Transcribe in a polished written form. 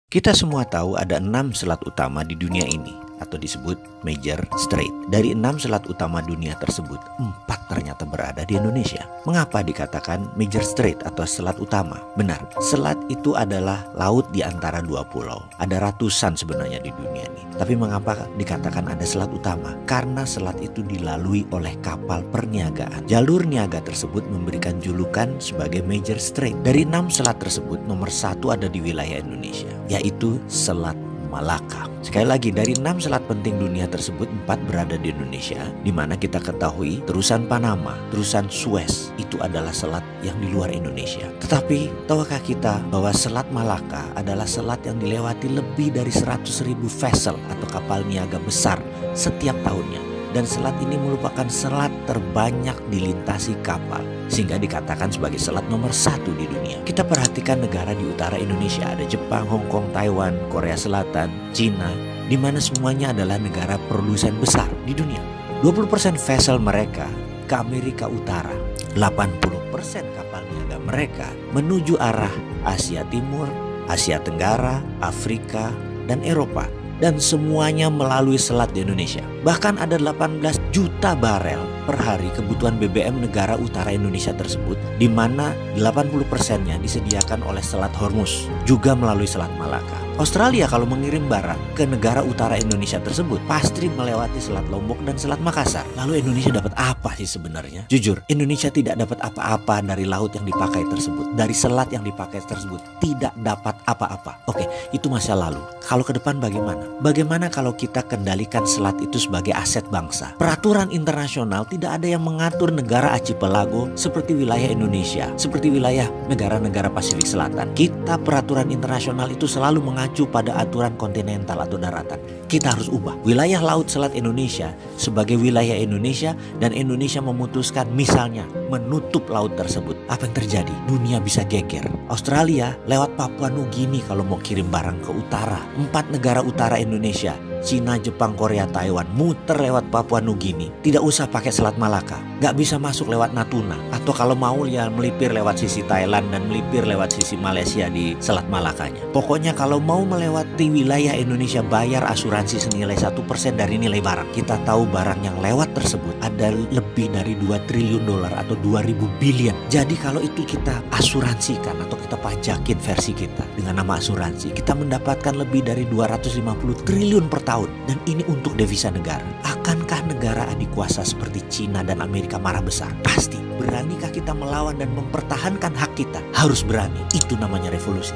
Kita semua tahu ada 6 selat utama di dunia ini, atau disebut Major Strait. Dari 6 selat utama dunia tersebut, 4 ternyata berada di Indonesia. Mengapa dikatakan Major Strait atau selat utama? Benar, selat itu adalah laut di antara 2 pulau. Ada ratusan sebenarnya di dunia ini. Tapi mengapa dikatakan ada selat utama? Karena selat itu dilalui oleh kapal perniagaan. Jalur niaga tersebut memberikan julukan sebagai Major Strait. Dari 6 selat tersebut, nomor 1 ada di wilayah Indonesia, yaitu Selat Malaka. Sekali lagi, dari 6 selat penting dunia tersebut, 4 berada di Indonesia, di mana kita ketahui terusan Panama, terusan Suez itu adalah selat yang di luar Indonesia. Tetapi tahukah kita bahwa Selat Malaka adalah selat yang dilewati lebih dari 100.000 vessel atau kapal niaga besar setiap tahunnya. Dan selat ini merupakan selat terbanyak dilintasi kapal, sehingga dikatakan sebagai selat nomor 1 di dunia. Kita perhatikan negara di utara Indonesia, ada Jepang, Hong Kong, Taiwan, Korea Selatan, Cina, di mana semuanya adalah negara produsen besar di dunia. 20% vessel mereka ke Amerika Utara, 80% kapal niaga mereka menuju arah Asia Timur, Asia Tenggara, Afrika, dan Eropa. Dan semuanya melalui selat di Indonesia. Bahkan ada 18 juta barel per hari kebutuhan BBM negara utara Indonesia tersebut, di mana 80%-nya disediakan oleh Selat Hormuz, juga melalui Selat Malaka. Australia kalau mengirim barang ke negara utara Indonesia tersebut pasti melewati Selat Lombok dan Selat Makassar. Lalu Indonesia dapat apa sih sebenarnya? Jujur, Indonesia tidak dapat apa-apa dari laut yang dipakai tersebut, dari selat yang dipakai tersebut, tidak dapat apa-apa. Oke, itu masa lalu. Kalau ke depan bagaimana? Bagaimana kalau kita kendalikan selat itu sebagai aset bangsa? Peraturan internasional tidak ada yang mengatur negara archipelago seperti wilayah Indonesia, seperti wilayah negara-negara Pasifik Selatan. Kita peraturan internasional itu selalu mengacu pada aturan kontinental atau daratan. Kita harus ubah wilayah laut selat Indonesia sebagai wilayah Indonesia, dan Indonesia memutuskan misalnya menutup laut tersebut. Apa yang terjadi? Dunia bisa geger. Australia lewat Papua Nugini kalau mau kirim barang ke utara. 4 negara utara Indonesia, Cina, Jepang, Korea, Taiwan, muter lewat Papua Nugini. Tidak usah pakai Selat Malaka. Gak bisa masuk lewat Natuna. Atau kalau mau ya melipir lewat sisi Thailand dan melipir lewat sisi Malaysia di Selat Malakanya. Pokoknya kalau mau melewati wilayah Indonesia, bayar asuransi senilai 1% dari nilai barang. Kita tahu barang yang lewat tersebut ada lebih dari 2 triliun dolar atau 2.000 billion. Jadi kalau itu kita asuransikan atau kita pajakin versi kita dengan nama asuransi, kita mendapatkan lebih dari 250 triliun per tahun. Dan ini untuk devisa negara. Akankah negara adik kuasa seperti Cina dan Amerika marah besar? Pasti. Beranikah kita melawan dan mempertahankan hak kita? Harus berani. Itu namanya revolusi.